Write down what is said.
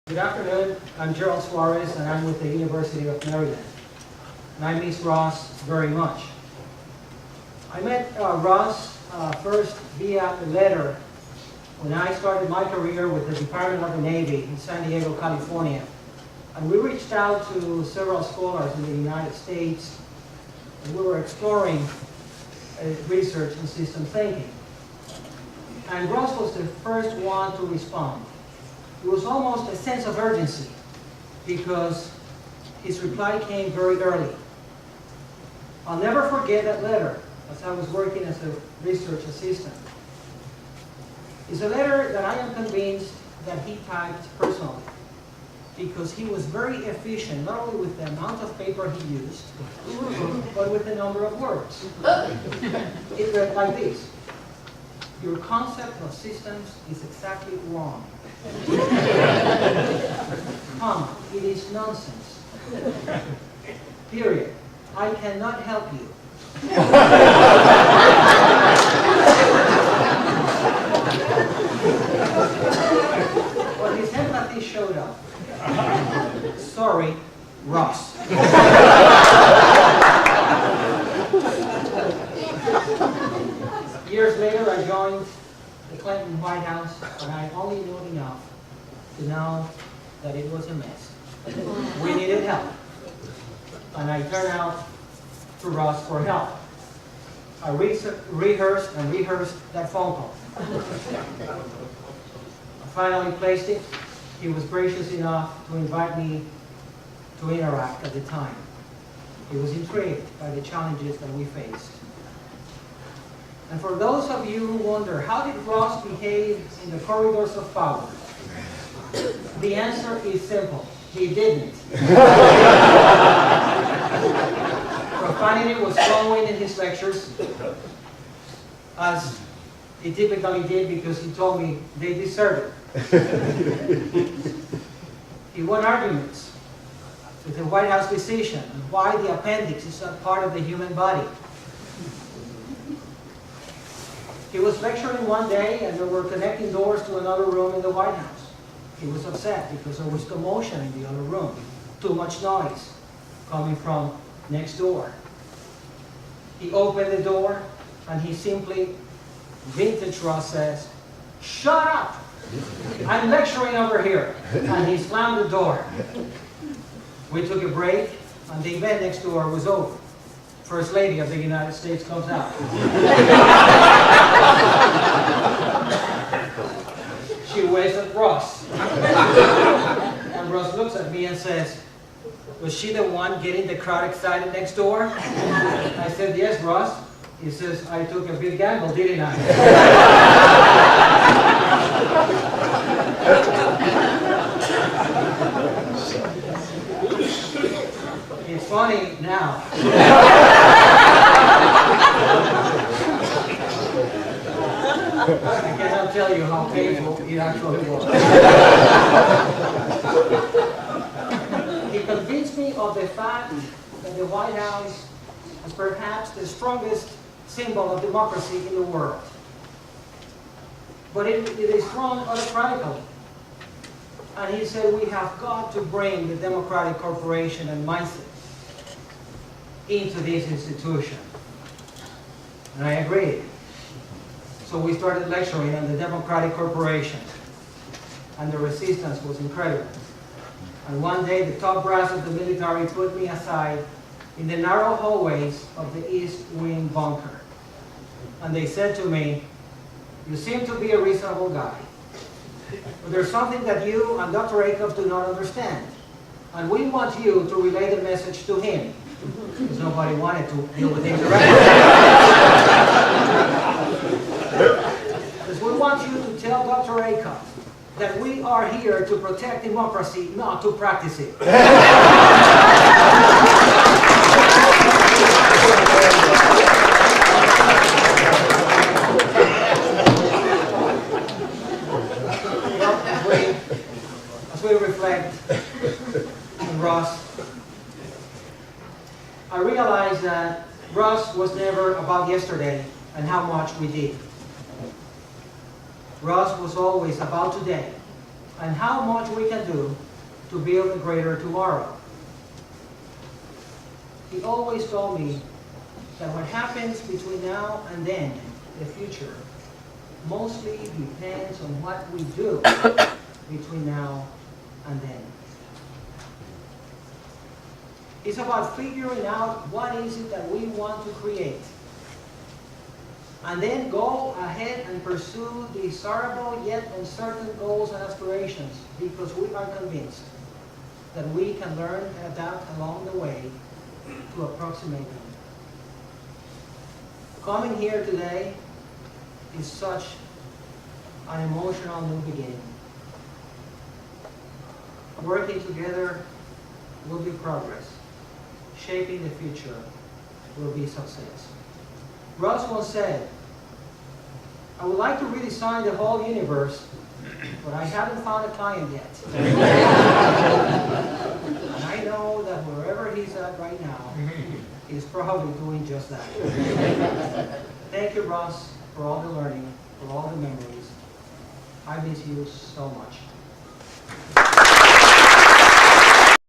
Good afternoon. I'm Gerald Suarez, and I'm with the University of Maryland. And I miss Ross very much. I met Ross first via a letter when I started my career with the Department of the Navy in San Diego, California. And we reached out to several scholars in the United States, and we were exploring research in system thinking. And Ross was the first one to respond. It was almost a sense of urgency because his reply came very early. I'll never forget that letter as I was working as a research assistant. It's a letter that I am convinced that he typed personally because he was very efficient, not only with the amount of paper he used, but with the number of words. It read like this: your concept of systems is exactly wrong. Comma, it is nonsense. Period. I cannot help you. Well, his empathy showed up. Sorry, Ross. Years later, I joined the Clinton White House, and I only knew enough to know that it was a mess. We needed help. And I turned out to Ross for help. I rehearsed that phone call. I finally placed it. He was gracious enough to invite me to interact at the time. He was intrigued by the challenges that we faced. And for those of you who wonder, how did Ross behave in the corridors of power? The answer is simple. He didn't. Profanity was flowing in his lectures, as he typically did, because he told me they deserved it. He won arguments with the White House physician on why the appendix is not part of the human body. He was lecturing one day, and there were connecting doors to another room in the White House. He was upset because there was commotion in the other room, too much noise coming from next door. He opened the door, and he simply, vintage Ross says, "Shut up! I'm lecturing over here." And he slammed the door. We took a break, and the event next door was over. First Lady of the United States comes out. She waves at Ross. And Ross looks at me and says, "Was she the one getting the crowd excited next door?" I said, "Yes, Ross." He says, "I took a big gamble, didn't I?" It's funny now. I cannot tell you how painful it actually was. He convinced me of the fact that the White House is perhaps the strongest symbol of democracy in the world. But it is run autocratically. And he said we have got to bring the democratic corporation and mindset into this institution. And I agreed. So we started lecturing on the democratic corporation. And the resistance was incredible. And one day the top brass of the military put me aside in the narrow hallways of the East Wing bunker. And they said to me, "You seem to be a reasonable guy. But there's something that you and Dr. Ackoff do not understand. And we want you to relay the message to him." Because nobody wanted to deal with him directly. Because we want you to tell Dr. Ackoff that we are here to protect democracy, not to practice it. As we reflect on Ross, I realized that Ross was never about yesterday and how much we did. Ross was always about today and how much we can do to build a greater tomorrow. He always told me that what happens between now and then, the future, mostly depends on what we do between now and then. It's about figuring out what is it that we want to create. And then go ahead and pursue desirable yet uncertain goals and aspirations, because we are convinced that we can learn and adapt along the way to approximate them. Coming here today is such an emotional new beginning. Working together will be progress. Shaping the future will be success. Ross once said, "I would like to redesign the whole universe, but I haven't found a client yet." And I know that wherever he's at right now, he's probably doing just that. Thank you, Ross, for all the learning, for all the memories. I miss you so much.